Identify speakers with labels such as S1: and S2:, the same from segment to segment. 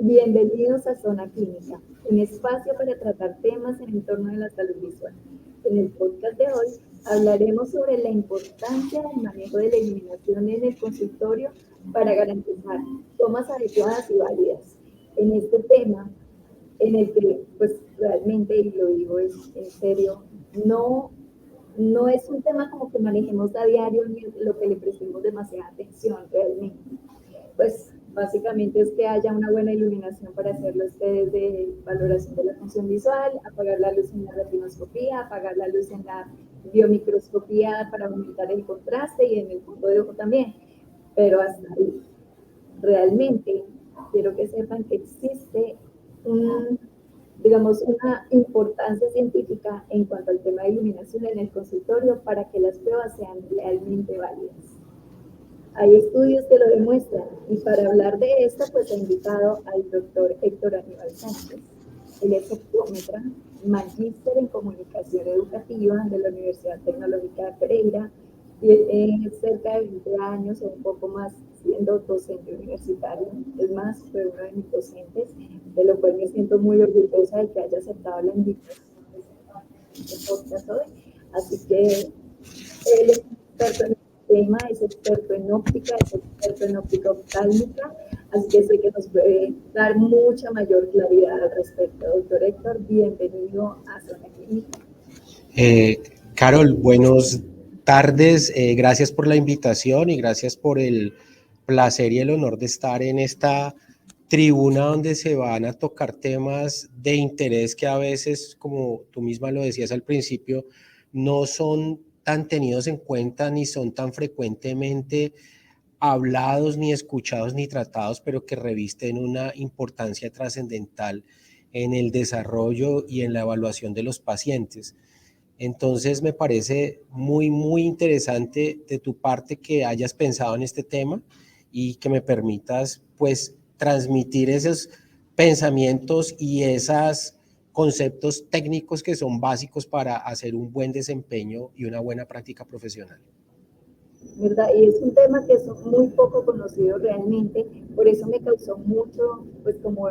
S1: Bienvenidos a Zona Clínica, un espacio para tratar temas en torno de la salud visual. En el podcast de hoy hablaremos sobre la importancia del manejo de la iluminación en el consultorio para garantizar tomas adecuadas y válidas. En este tema, en el que pues realmente, y lo digo en serio, no es un tema como que manejemos a diario ni lo que le prestemos demasiada atención realmente. Pues básicamente es que haya una buena iluminación para hacer los test de valoración de la función visual, apagar la luz en la retinoscopía, apagar la luz en la biomicroscopía para aumentar el contraste y en el fondo de ojo también. Pero hasta ahí, realmente quiero que sepan que existe digamos, una importancia científica en cuanto al tema de iluminación en el consultorio para que las pruebas sean realmente válidas. Hay estudios que lo demuestran y para hablar de esto pues he invitado al doctor Héctor Aníbal Sánchez. Él es optómetra, magíster en comunicación educativa de la Universidad Tecnológica de Pereira, tiene cerca de 20 años o un poco más siendo docente universitario. Es más, fue uno de mis docentes, de lo cual me siento muy orgullosa de que haya aceptado la invitación de podcast hoy. Así que él es experto en el tema, es experto en óptica, es experto en óptica oftálmica, así que sé que nos puede dar mucha mayor claridad al respecto. Doctor Héctor, bienvenido a Zona Clínica.
S2: Carol, buenas tardes, gracias por la invitación y gracias por el placer y el honor de estar en esta tribuna donde se van a tocar temas de interés que a veces, como tú misma lo decías al principio, no son tan tenidos en cuenta ni son tan frecuentemente hablados, ni escuchados, ni tratados, pero que revisten una importancia trascendental en el desarrollo y en la evaluación de los pacientes. Entonces me parece muy interesante de tu parte que hayas pensado en este tema y que me permitas pues transmitir esos pensamientos y esos conceptos técnicos que son básicos para hacer un buen desempeño y una buena práctica profesional.
S1: ¿Verdad? Y es un tema que es muy poco conocido realmente, por eso me causó mucho, pues como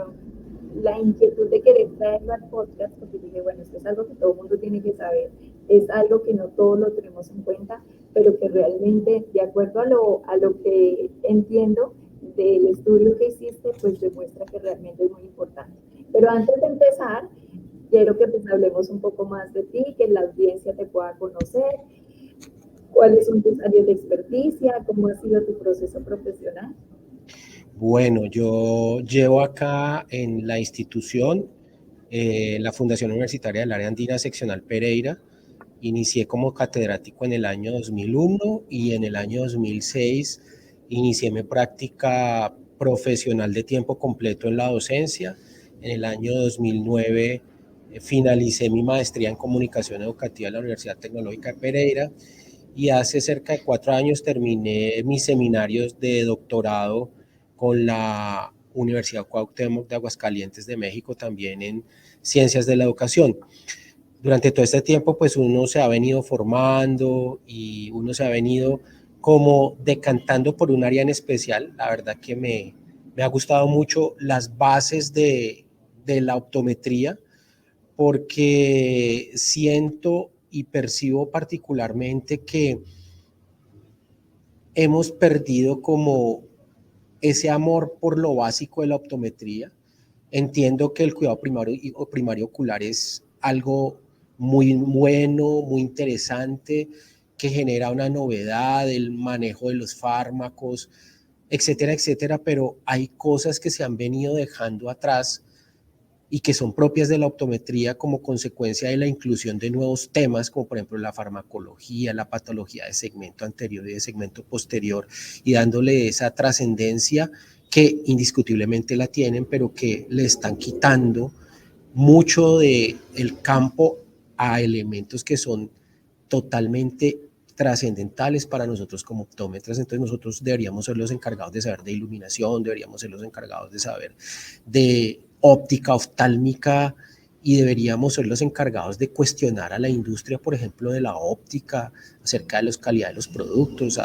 S1: la inquietud de querer traerlo al podcast, porque dije, bueno, esto es algo que todo el mundo tiene que saber, es algo que no todos lo tenemos en cuenta, pero que realmente, de acuerdo a lo que entiendo del estudio que hiciste, pues demuestra que realmente es muy importante. Pero antes de empezar, quiero que pues hablemos un poco más de ti, que la audiencia te pueda conocer. ¿Cuáles son tus áreas de experticia? ¿Cómo ha sido tu proceso profesional?
S2: Bueno, yo llevo acá en la institución, la Fundación Universitaria del Área Andina Seccional Pereira. Inicié como catedrático en el año 2001 y en el año 2006 inicié mi práctica profesional de tiempo completo en la docencia. En el año 2009 finalicé mi maestría en comunicación educativa en la Universidad Tecnológica de Pereira y hace cerca de 4 años terminé mis seminarios de doctorado con la Universidad Cuauhtémoc de Aguascalientes de México, también en Ciencias de la Educación. Durante todo este tiempo, pues uno se ha venido formando y uno se ha venido como decantando por un área en especial. La verdad que me ha gustado mucho las bases de la optometría, porque siento y percibo particularmente que hemos perdido como ese amor por lo básico de la optometría. Entiendo que el cuidado primario ocular es algo muy bueno, muy interesante, que genera una novedad, el manejo de los fármacos, etcétera, etcétera, pero hay cosas que se han venido dejando atrás y que son propias de la optometría como consecuencia de la inclusión de nuevos temas, como por ejemplo la farmacología, la patología de segmento anterior y de segmento posterior, y dándole esa trascendencia que indiscutiblemente la tienen, pero que le están quitando mucho del campo a elementos que son totalmente trascendentales para nosotros como optómetras. Entonces nosotros deberíamos ser los encargados de saber de iluminación, deberíamos ser los encargados de saber de óptica oftálmica y deberíamos ser los encargados de cuestionar a la industria, por ejemplo, de la óptica, acerca de la calidad de los productos,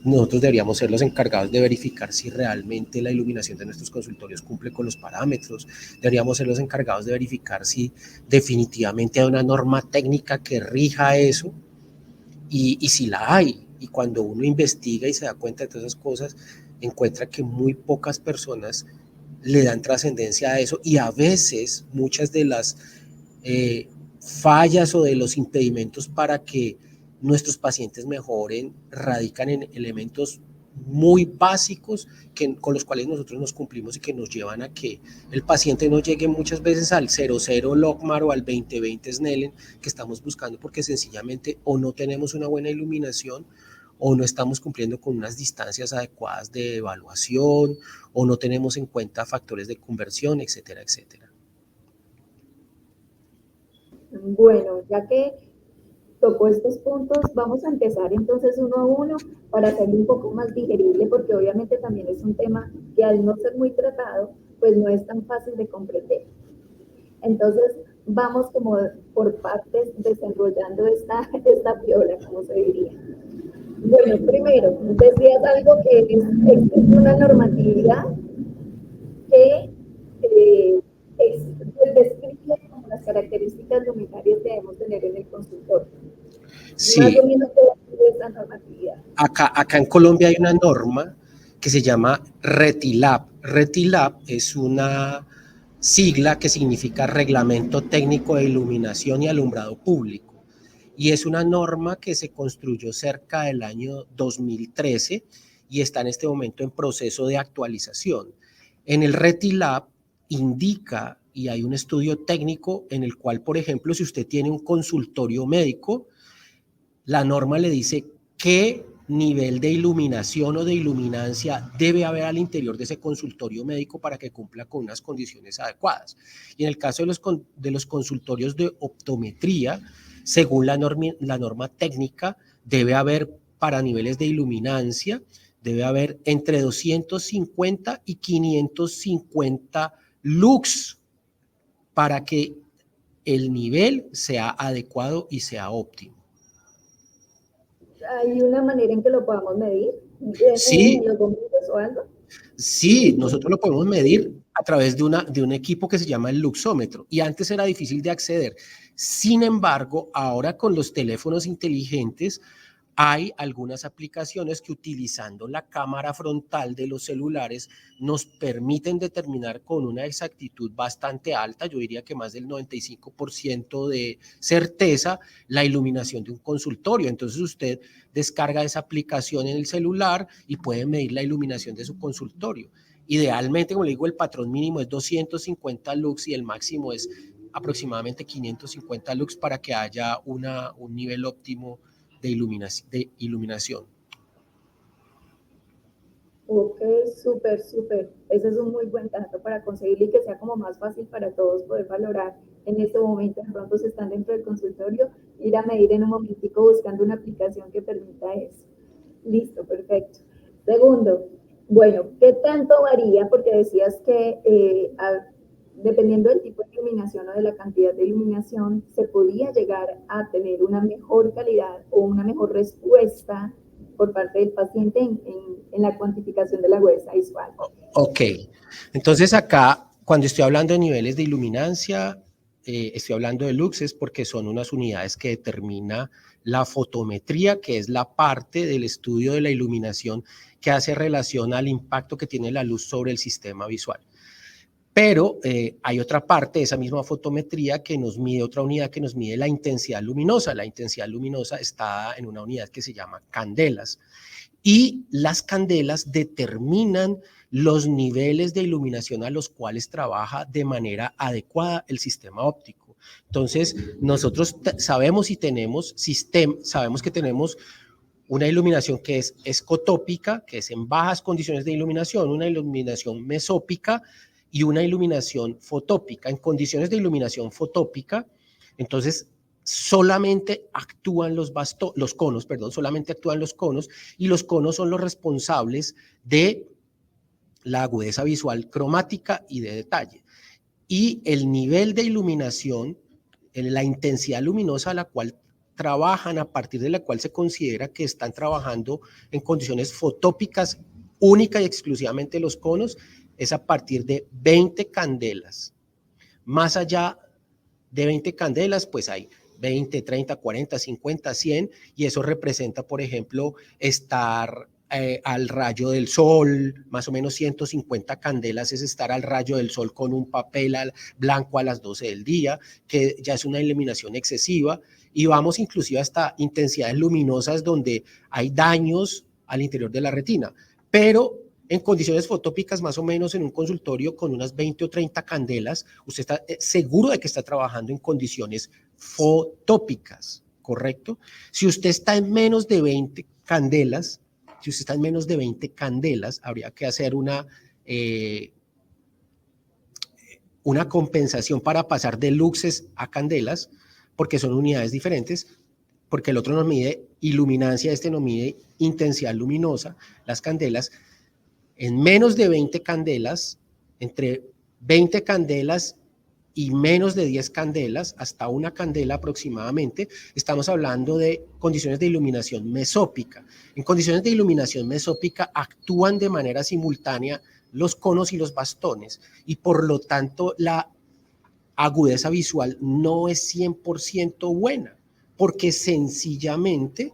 S2: nosotros deberíamos ser los encargados de verificar si realmente la iluminación de nuestros consultorios cumple con los parámetros, deberíamos ser los encargados de verificar si definitivamente hay una norma técnica que rija eso, y si la hay, y cuando uno investiga y se da cuenta de todas esas cosas, encuentra que muy pocas personas le dan trascendencia a eso, y a veces muchas de las fallas o de los impedimentos para que nuestros pacientes mejoren radican en elementos muy básicos con los cuales nosotros nos cumplimos y que nos llevan a que el paciente no llegue muchas veces al 00 Logmar o al 2020 Snellen que estamos buscando, porque sencillamente o no tenemos una buena iluminación, o no estamos cumpliendo con unas distancias adecuadas de evaluación, o no tenemos en cuenta factores de conversión, etcétera, etcétera.
S1: Bueno, ya que tocó estos puntos, vamos a empezar entonces uno a uno para hacerlo un poco más digerible, porque obviamente también es un tema que al no ser muy tratado, pues no es tan fácil de comprender. Entonces, vamos como por partes desenrollando esta piola, como se diría. Bueno, primero, decías algo que existe una normatividad que describe como las características luminarias que debemos tener en el consultorio.
S2: Sí.
S1: Más o menos toda esta normatividad.
S2: Acá en Colombia hay una norma que se llama RETILAB. RETILAB es una sigla que significa Reglamento Técnico de Iluminación y Alumbrado Público. Y es una norma que se construyó cerca del año 2013 y está en este momento en proceso de actualización. En el RETILAB indica, y hay un estudio técnico en el cual, por ejemplo, si usted tiene un consultorio médico, la norma le dice qué nivel de iluminación o de iluminancia debe haber al interior de ese consultorio médico para que cumpla con unas condiciones adecuadas. Y en el caso de los consultorios de optometría, según la norma técnica, debe haber para niveles de iluminancia, debe haber entre 250 y 550 lux para que el nivel sea adecuado y sea óptimo.
S1: ¿Hay una manera en que lo podamos medir?
S2: Sí.
S1: ¿En los bombillos o algo?
S2: Sí, nosotros lo podemos medir a través de un equipo que se llama el luxómetro, y antes era difícil de acceder. Sin embargo, ahora con los teléfonos inteligentes hay algunas aplicaciones que, utilizando la cámara frontal de los celulares, nos permiten determinar con una exactitud bastante alta, yo diría que más del 95% de certeza, la iluminación de un consultorio. Entonces usted descarga esa aplicación en el celular y puede medir la iluminación de su consultorio. Idealmente, como le digo, el patrón mínimo es 250 lux y el máximo es aproximadamente 550 lux para que haya un nivel óptimo de iluminación.
S1: Ok, súper, súper. Ese es un muy buen dato para conseguirlo y que sea como más fácil para todos poder valorar en este momento. De pronto, si están dentro del consultorio, ir a medir en un momentico buscando una aplicación que permita eso. Listo, perfecto. Segundo, bueno, ¿qué tanto varía? Porque decías que dependiendo del tipo de iluminación o de la cantidad de iluminación, se podía llegar a tener una mejor calidad o una mejor respuesta por parte del paciente en la cuantificación de la agudeza visual.
S2: Ok, entonces acá, cuando estoy hablando de niveles de iluminancia, estoy hablando de luxes porque son unas unidades que determina la fotometría, que es la parte del estudio de la iluminación que hace relación al impacto que tiene la luz sobre el sistema visual. Pero hay otra parte de esa misma fotometría que nos mide, otra unidad que nos mide la intensidad luminosa. La intensidad luminosa está en una unidad que se llama candelas. Y las candelas determinan los niveles de iluminación a los cuales trabaja de manera adecuada el sistema óptico. Entonces, nosotros sabemos que tenemos una iluminación que es escotópica, que es en bajas condiciones de iluminación, una iluminación mesópica y una iluminación fotópica. En condiciones de iluminación fotópica, entonces, solamente actúan los conos, solamente actúan los conos, y los conos son los responsables de la agudeza visual cromática y de detalle. Y el nivel de iluminación, la intensidad luminosa a la cual trabajan, a partir de la cual se considera que están trabajando en condiciones fotópicas única y exclusivamente los conos, es a partir de 20 candelas. Más allá de 20 candelas, pues hay 20, 30, 40, 50, 100, y eso representa, por ejemplo, estar al rayo del sol, más o menos 150 candelas es estar al rayo del sol con un papel blanco a las 12 del día, que ya es una iluminación excesiva, y vamos inclusive hasta intensidades luminosas donde hay daños al interior de la retina, pero en condiciones fotópicas, más o menos en un consultorio con unas 20 o 30 candelas, usted está seguro de que está trabajando en condiciones fotópicas, ¿correcto? Si usted está en menos de 20 candelas, habría que hacer una compensación para pasar de luxes a candelas, porque son unidades diferentes, porque el otro nos mide iluminancia, este nos mide intensidad luminosa, las candelas. En menos de 20 candelas, entre 20 candelas y menos de 10 candelas, hasta una candela aproximadamente, estamos hablando de condiciones de iluminación mesópica. En condiciones de iluminación mesópica actúan de manera simultánea los conos y los bastones, y por lo tanto la agudeza visual no es 100% buena, porque sencillamente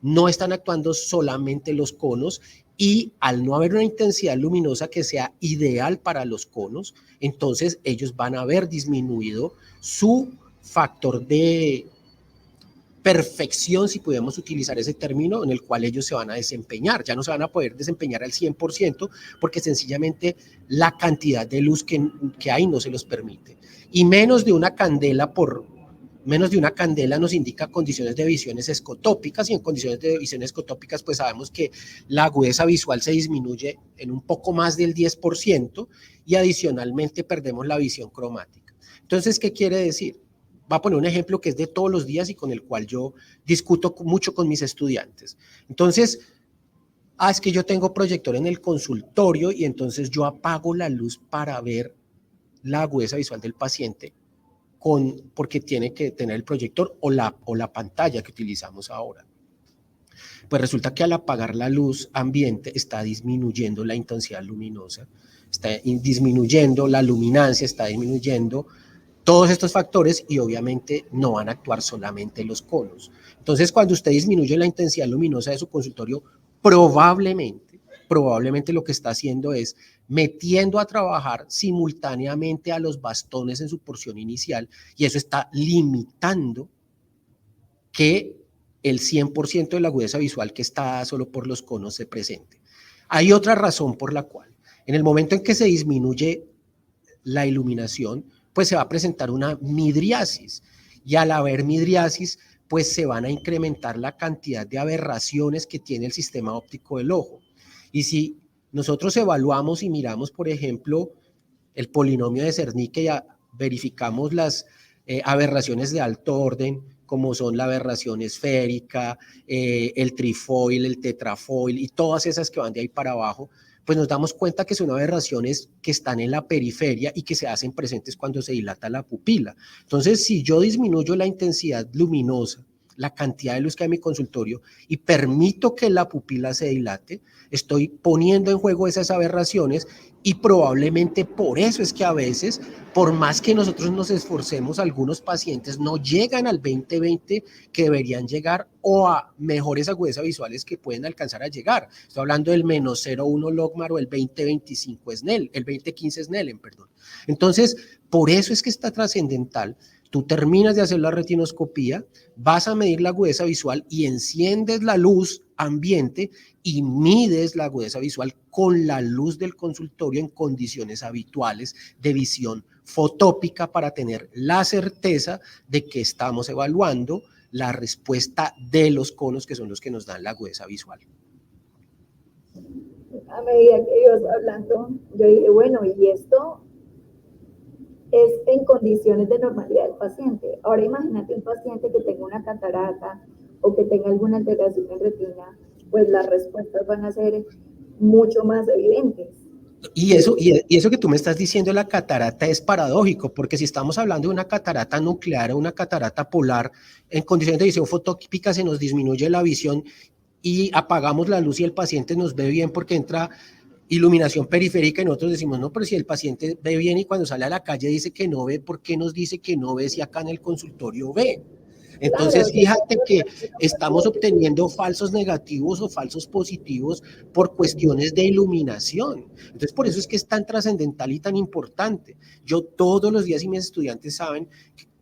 S2: no están actuando solamente los conos, y al no haber una intensidad luminosa que sea ideal para los conos, entonces ellos van a haber disminuido su factor de perfección, si podemos utilizar ese término, en el cual ellos se van a desempeñar. Ya no se van a poder desempeñar al 100% porque sencillamente la cantidad de luz que hay no se los permite. Y menos de una candela nos indica condiciones de visiones escotópicas, y en condiciones de visiones escotópicas pues sabemos que la agudeza visual se disminuye en un poco más del 10% y adicionalmente perdemos la visión cromática. Entonces, ¿qué quiere decir? Va a poner un ejemplo que es de todos los días y con el cual yo discuto mucho con mis estudiantes. Entonces, es que yo tengo proyector en el consultorio y entonces yo apago la luz para ver la agudeza visual del paciente, porque tiene que tener el proyector o la pantalla que utilizamos ahora. Pues resulta que al apagar la luz ambiente está disminuyendo la intensidad luminosa, está disminuyendo la luminancia, está disminuyendo todos estos factores, y obviamente no van a actuar solamente los conos. Entonces, cuando usted disminuye la intensidad luminosa de su consultorio, probablemente lo que está haciendo es metiendo a trabajar simultáneamente a los bastones en su porción inicial, y eso está limitando que el 100% de la agudeza visual que está solo por los conos se presente. Hay otra razón por la cual, en el momento en que se disminuye la iluminación, pues se va a presentar una midriasis, y al haber midriasis, pues se van a incrementar la cantidad de aberraciones que tiene el sistema óptico del ojo. Y si nosotros evaluamos y miramos, por ejemplo, el polinomio de Zernike y verificamos las aberraciones de alto orden, como son la aberración esférica, el trifoil, el tetrafoil y todas esas que van de ahí para abajo, pues nos damos cuenta que son aberraciones que están en la periferia y que se hacen presentes cuando se dilata la pupila. Entonces, si yo disminuyo la intensidad luminosa, la cantidad de luz que hay en mi consultorio, y permito que la pupila se dilate, estoy poniendo en juego esas aberraciones, y probablemente por eso es que a veces, por más que nosotros nos esforcemos, algunos pacientes no llegan al 20/20 que deberían llegar, o a mejores agudezas visuales que pueden alcanzar a llegar. Estoy hablando del menos 0,1 logmar o el 20/25 Snellen, el 20/15 Snellen, perdón. Entonces, por eso es que está trascendental. Tú terminas de hacer la retinoscopía, vas a medir la agudeza visual y enciendes la luz ambiente y mides la agudeza visual con la luz del consultorio en condiciones habituales de visión fotópica, para tener la certeza de que estamos evaluando la respuesta de los conos, que son los que nos dan la agudeza visual.
S1: A medida que ibas hablando, yo dije, bueno, y esto es en condiciones de normalidad del paciente. Ahora imagínate un paciente que tenga una catarata o que tenga alguna alteración en retina, pues las respuestas van a ser mucho más evidentes.
S2: Y eso que tú me estás diciendo de la catarata es paradójico, porque si estamos hablando de una catarata nuclear o una catarata polar, en condiciones de visión fotópica se nos disminuye la visión y apagamos la luz y el paciente nos ve bien porque entra iluminación periférica y nosotros decimos, no, pero si el paciente ve bien y cuando sale a la calle dice que no ve, ¿por qué nos dice que no ve si acá en el consultorio ve?
S1: Claro,
S2: Entonces, fíjate que estamos obteniendo falsos negativos o falsos positivos por cuestiones de iluminación. Entonces, por eso es que es tan trascendental y tan importante. Yo todos los días, y mis estudiantes saben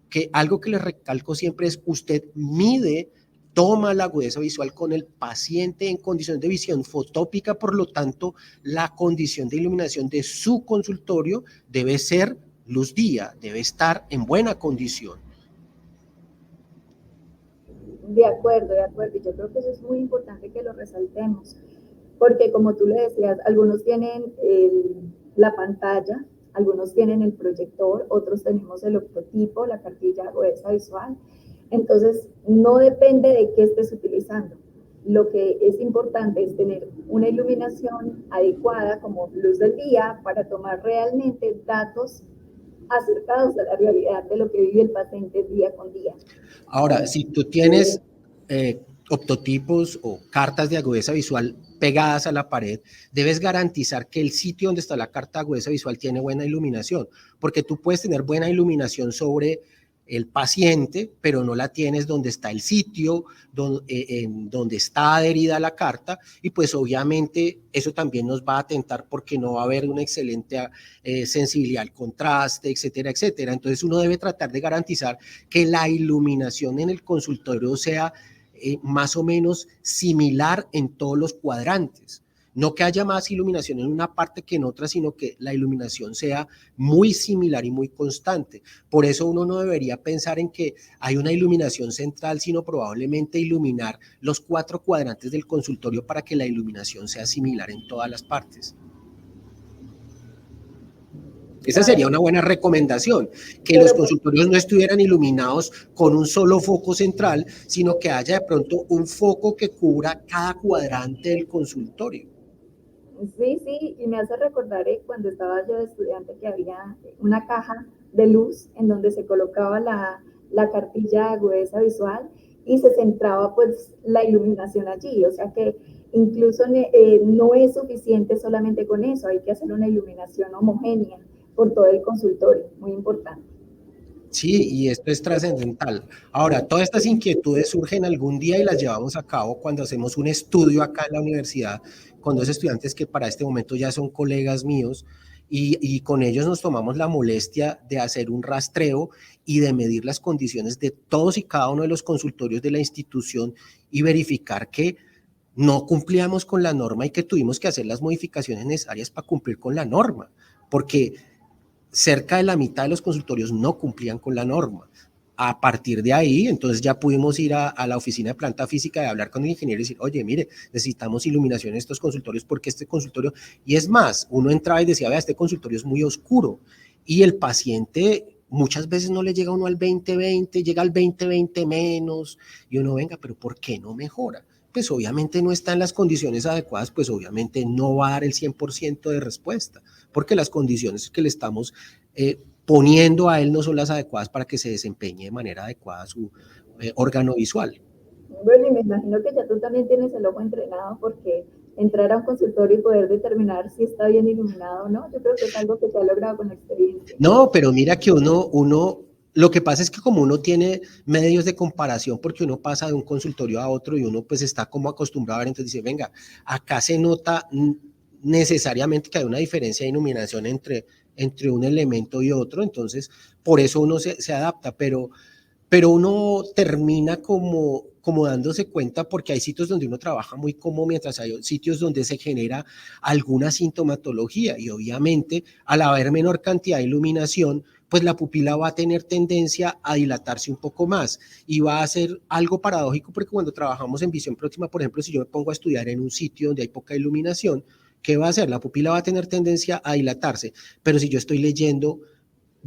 S2: que algo que les recalco siempre es usted mide, toma la agudeza visual con el paciente en condición de visión fotópica, por lo tanto, la condición de iluminación de su consultorio debe ser luz día, debe estar en buena condición.
S1: de acuerdo, de acuerdo. Yo creo que eso es muy importante que lo resaltemos, porque como tú le decías, algunos tienen la pantalla, algunos tienen el proyector, otros tenemos el octotipo, la cartilla gruesa visual. Entonces, no depende de qué estés utilizando. Lo que es importante es tener una iluminación adecuada como luz del día para tomar realmente datos acercados a la realidad de lo que vive el paciente día con día.
S2: Ahora, si tú tienes optotipos o cartas de agudeza visual pegadas a la pared, debes garantizar que el sitio donde está la carta de agudeza visual tiene buena iluminación, porque tú puedes tener buena iluminación sobre el paciente, pero no la tienes donde está el sitio, donde está adherida la carta, y pues obviamente eso también nos va a atentar porque no va a haber una excelente sensibilidad al contraste, etcétera, etcétera. Entonces uno debe tratar de garantizar que la iluminación en el consultorio sea más o menos similar en todos los cuadrantes. No que haya más iluminación en una parte que en otra, sino que la iluminación sea muy similar y muy constante. Por eso uno no debería pensar en que hay una iluminación central, sino probablemente iluminar los 4 cuadrantes del consultorio para que la iluminación sea similar en todas las partes. Esa sería una buena recomendación, que los consultorios no estuvieran iluminados con un solo foco central, sino que haya de pronto un foco que cubra cada cuadrante del consultorio.
S1: Sí, sí, y me hace recordar cuando estaba yo de estudiante que había una caja de luz en donde se colocaba la cartilla de agudeza visual y se centraba pues la iluminación allí, o sea que incluso no es suficiente solamente con eso, hay que hacer una iluminación homogénea por todo el consultorio, muy importante.
S2: Sí, y esto es trascendental. Ahora, todas estas inquietudes surgen algún día y las llevamos a cabo cuando hacemos un estudio acá en la universidad con 2 estudiantes que para este momento ya son colegas míos y con ellos nos tomamos la molestia de hacer un rastreo y de medir las condiciones de todos y cada uno de los consultorios de la institución y verificar que no cumplíamos con la norma y que tuvimos que hacer las modificaciones necesarias para cumplir con la norma, porque cerca de la mitad de los consultorios no cumplían con la norma. A partir de ahí, entonces ya pudimos ir a la oficina de planta física y hablar con el ingeniero y decir, oye, mire, necesitamos iluminación en estos consultorios porque este consultorio, y es más, uno entraba y decía, vea, este consultorio es muy oscuro y el paciente muchas veces no le llega uno al 20/20, llega al 20/20 menos y uno, venga, pero ¿por qué no mejora? Pues obviamente no está en las condiciones adecuadas, pues obviamente no va a dar el 100% de respuesta, porque las condiciones que le estamos poniendo a él no son las adecuadas para que se desempeñe de manera adecuada su órgano visual.
S1: Bueno, y me imagino que ya tú también tienes el ojo entrenado porque entrar a un consultorio y poder determinar si está bien iluminado o no, yo creo que es algo que se ha logrado con experiencia.
S2: No, pero mira que lo que pasa es que como uno tiene medios de comparación, porque uno pasa de un consultorio a otro y uno pues está como acostumbrado a ver, entonces dice, venga, acá se nota necesariamente que hay una diferencia de iluminación entre un elemento y otro, entonces por eso uno se adapta, pero uno termina como dándose cuenta porque hay sitios donde uno trabaja muy cómodo, mientras hay sitios donde se genera alguna sintomatología y obviamente al haber menor cantidad de iluminación, pues la pupila va a tener tendencia a dilatarse un poco más y va a ser algo paradójico porque cuando trabajamos en visión próxima, por ejemplo, si yo me pongo a estudiar en un sitio donde hay poca iluminación, ¿qué va a hacer? La pupila va a tener tendencia a dilatarse, pero si yo estoy leyendo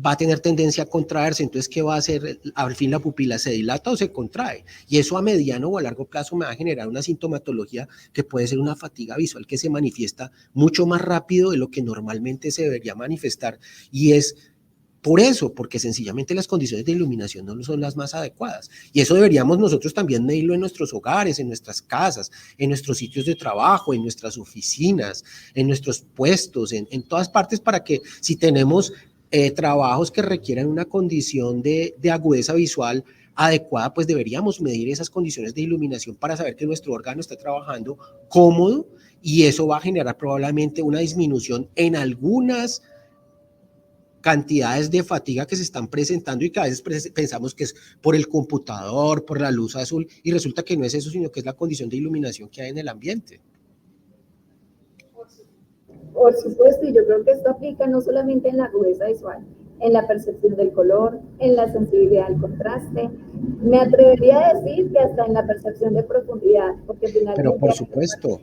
S2: va a tener tendencia a contraerse. Entonces, ¿qué va a hacer? Al fin la pupila se dilata o se contrae, y eso a mediano o a largo plazo me va a generar una sintomatología que puede ser una fatiga visual que se manifiesta mucho más rápido de lo que normalmente se debería manifestar, y es por eso, porque sencillamente las condiciones de iluminación no son las más adecuadas. Y eso deberíamos nosotros también medirlo en nuestros hogares, en nuestras casas, en nuestros sitios de trabajo, en nuestras oficinas, en nuestros puestos, en todas partes, para que si tenemos trabajos que requieran una condición de agudeza visual adecuada, pues deberíamos medir esas condiciones de iluminación para saber que nuestro órgano está trabajando cómodo, y eso va a generar probablemente una disminución en algunas cantidades de fatiga que se están presentando y que a veces pensamos que es por el computador, por la luz azul, y resulta que no es eso, sino que es la condición de iluminación que hay en el ambiente.
S1: Por supuesto, y yo creo que esto aplica no solamente en la agudeza visual, en la percepción del color, en la sensibilidad al contraste. Me atrevería a decir que hasta en la percepción de profundidad, porque
S2: Pero
S1: finalmente
S2: por supuesto,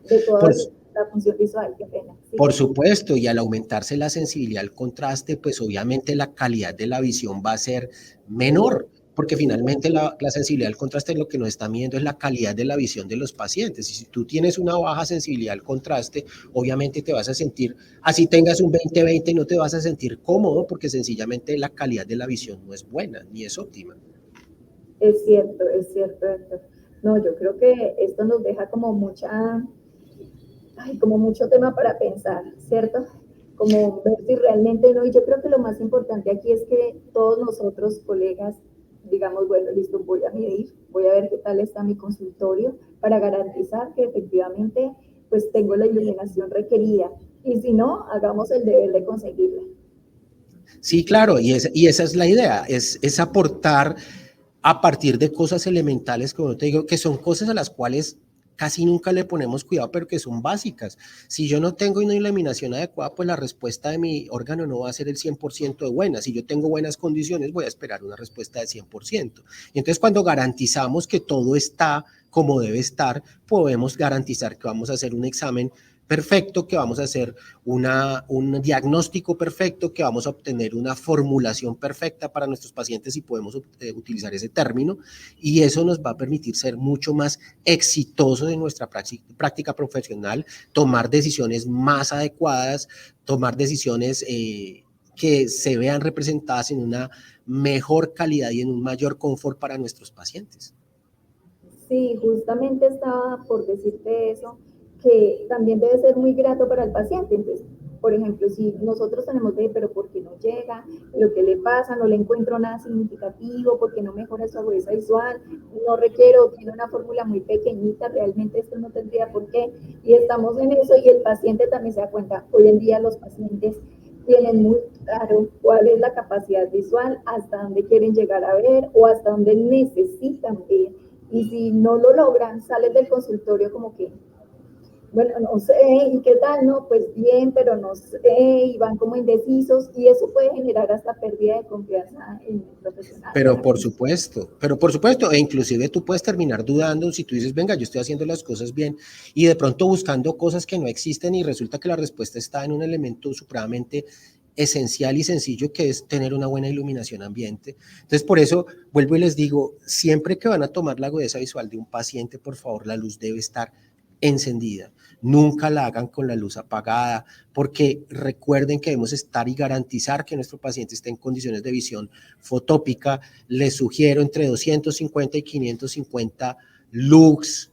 S1: de toda
S2: por,
S1: la función visual, qué pena. Sí.
S2: por supuesto, y al aumentarse la sensibilidad al contraste, pues obviamente la calidad de la visión va a ser menor, porque finalmente la sensibilidad al contraste lo que nos está midiendo es la calidad de la visión de los pacientes. Y si tú tienes una baja sensibilidad al contraste, obviamente te vas a sentir, así tengas un 20/20, no te vas a sentir cómodo, porque sencillamente la calidad de la visión no es buena, ni es óptima.
S1: Es cierto, Héctor. No, yo creo que esto nos deja como como mucho tema para pensar, ¿cierto? Como ver si realmente no, y yo creo que lo más importante aquí es que todos nosotros, colegas, digamos, bueno, listo, voy a medir, voy a ver qué tal está mi consultorio para garantizar que efectivamente pues tengo la iluminación requerida, y si no, hagamos el deber de conseguirla.
S2: Sí, claro, y esa es la idea, es aportar a partir de cosas elementales, como te digo, que son cosas a las cuales casi nunca le ponemos cuidado, pero que son básicas. Si yo no tengo una iluminación adecuada, pues la respuesta de mi órgano no va a ser el 100% de buena. Si yo tengo buenas condiciones, voy a esperar una respuesta de 100%. Y entonces, cuando garantizamos que todo está como debe estar, podemos garantizar que vamos a hacer un examen perfecto, que vamos a hacer un diagnóstico perfecto, que vamos a obtener una formulación perfecta para nuestros pacientes, y podemos utilizar ese término, y eso nos va a permitir ser mucho más exitosos en nuestra práctica profesional, tomar decisiones más adecuadas, tomar decisiones que se vean representadas en una mejor calidad y en un mayor confort para nuestros pacientes.
S1: Sí, justamente estaba por decirte eso, que también debe ser muy grato para el paciente. Entonces, por ejemplo, si nosotros tenemos de, pero ¿por qué no llega? ¿Lo que le pasa? No le encuentro nada significativo, ¿por qué no mejora su agudeza visual? No requiero, tiene una fórmula muy pequeñita, realmente esto no tendría por qué. Y estamos en eso, y el paciente también se da cuenta. Hoy en día los pacientes tienen muy claro cuál es la capacidad visual, hasta dónde quieren llegar a ver o hasta dónde necesitan ver. Y si no lo logran, salen del consultorio como que, bueno, no sé, ¿y qué tal? No, pues bien, pero no sé, y van como indecisos, y eso puede generar hasta pérdida de confianza en el profesional.
S2: Pero por supuesto, e inclusive tú puedes terminar dudando si tú dices, venga, yo estoy haciendo las cosas bien, y de pronto buscando cosas que no existen, y resulta que la respuesta está en un elemento supremamente esencial y sencillo, que es tener una buena iluminación ambiente. Entonces, por eso vuelvo y les digo, siempre que van a tomar la agudeza visual de un paciente, por favor, la luz debe estar encendida. Nunca la hagan con la luz apagada, porque recuerden que debemos estar y garantizar que nuestro paciente esté en condiciones de visión fotópica. Les sugiero entre 250 y 550 lux.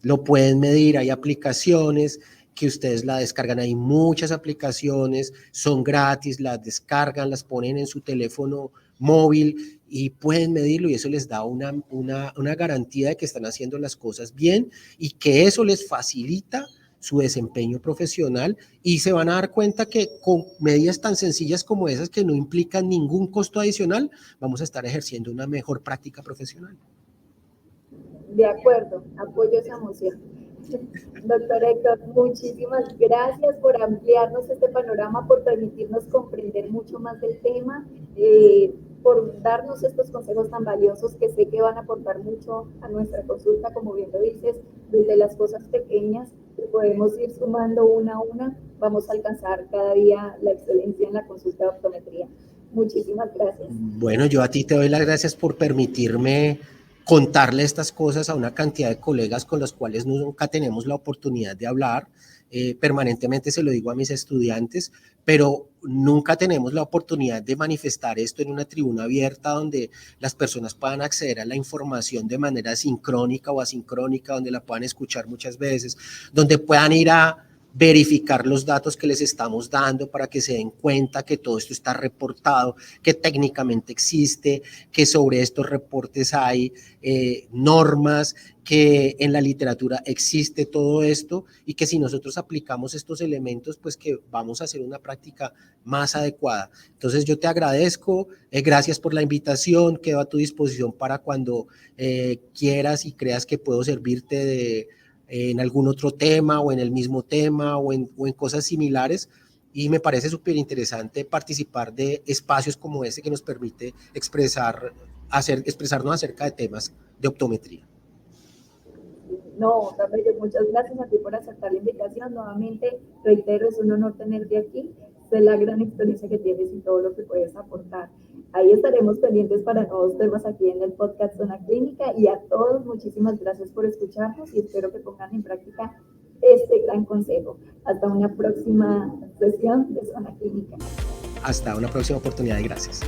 S2: Lo pueden medir, hay aplicaciones que ustedes la descargan, hay muchas aplicaciones, son gratis, las descargan, las ponen en su teléfono móvil y pueden medirlo, y eso les da una garantía de que están haciendo las cosas bien, y que eso les facilita su desempeño profesional, y se van a dar cuenta que con medidas tan sencillas como esas, que no implican ningún costo adicional, vamos a estar ejerciendo una mejor práctica profesional.
S1: De acuerdo, apoyo esa moción. Doctor Héctor, muchísimas gracias por ampliarnos este panorama, por permitirnos comprender mucho más del tema, por darnos estos consejos tan valiosos que sé que van a aportar mucho a nuestra consulta, como bien lo dices, desde las cosas pequeñas que podemos ir sumando una a una, vamos a alcanzar cada día la excelencia en la consulta de optometría. Muchísimas gracias.
S2: Bueno, yo a ti te doy las gracias por permitirme contarle estas cosas a una cantidad de colegas con los cuales nunca tenemos la oportunidad de hablar. Permanentemente se lo digo a mis estudiantes, pero nunca tenemos la oportunidad de manifestar esto en una tribuna abierta donde las personas puedan acceder a la información de manera sincrónica o asincrónica, donde la puedan escuchar muchas veces, donde puedan ir a verificar los datos que les estamos dando para que se den cuenta que todo esto está reportado, que técnicamente existe, que sobre estos reportes hay normas, que en la literatura existe todo esto y que si nosotros aplicamos estos elementos, pues que vamos a hacer una práctica más adecuada. Entonces yo te agradezco, gracias por la invitación, quedo a tu disposición para cuando quieras y creas que puedo servirte en algún otro tema o en el mismo tema o en cosas similares, y me parece súper interesante participar de espacios como este que nos permite expresarnos acerca de temas de optometría.
S1: No, Gabriel, muchas gracias a ti por aceptar la invitación. Nuevamente, reitero, es un honor tenerte aquí. Sé la gran experiencia que tienes y todo lo que puedes aportar. Ahí estaremos pendientes para nuevos temas aquí en el podcast Zona Clínica, y a todos muchísimas gracias por escucharnos y espero que pongan en práctica este gran consejo. Hasta una próxima sesión de Zona Clínica.
S2: Hasta una próxima oportunidad y gracias.